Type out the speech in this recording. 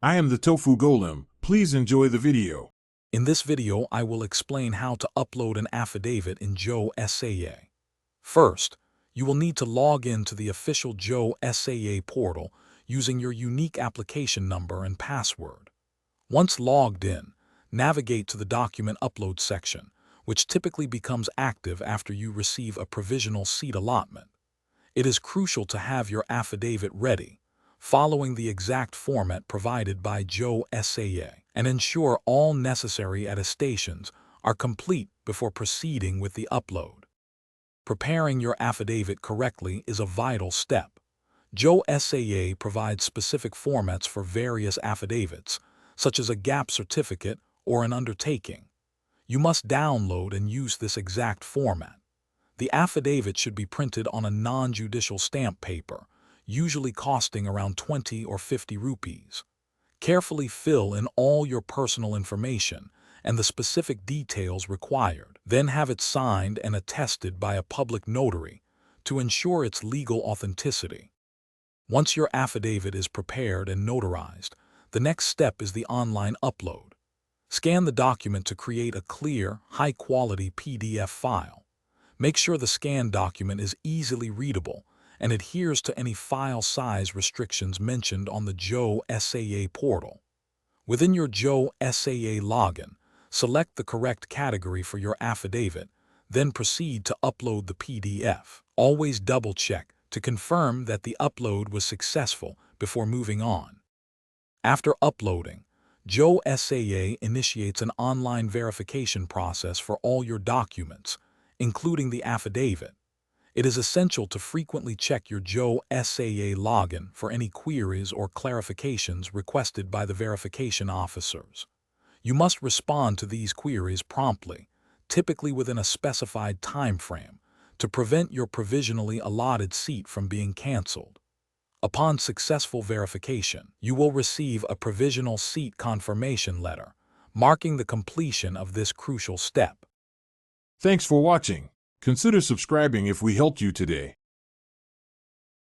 I am the Tofu Golem. Please enjoy the video. In this video, I will explain how to upload an affidavit in JOSAA. First, you will need to log in to the official JOSAA portal using your unique application number and password. Once logged in, navigate to the document upload section, which typically becomes active after you receive a provisional seat allotment. It is crucial to have your affidavit ready, following the exact format provided by JOSAA, and ensure all necessary attestations are complete before proceeding with the upload. Preparing your affidavit correctly is a vital step. JOSAA provides specific formats for various affidavits, such as a gap certificate or an undertaking. You must download and use this exact format. The affidavit should be printed on a non-judicial stamp paper, usually costing around 20 or 50 rupees. Carefully fill in all your personal information and the specific details required. Then have it signed and attested by a public notary to ensure its legal authenticity. Once your affidavit is prepared and notarized, the next step is the online upload. Scan the document to create a clear, high-quality PDF file. Make sure the scanned document is easily readable and adheres to any file size restrictions mentioned on the JOSAA portal. Within your JOSAA login, select the correct category for your affidavit, then proceed to upload the PDF. Always double-check to confirm that the upload was successful before moving on. After uploading, JOSAA initiates an online verification process for all your documents, including the affidavit. It is essential to frequently check your JOSAA login for any queries or clarifications requested by the verification officers. You must respond to these queries promptly, typically within a specified time frame, to prevent your provisionally allotted seat from being canceled. Upon successful verification, you will receive a provisional seat confirmation letter, marking the completion of this crucial step. Thanks for watching. Consider subscribing if we helped you today.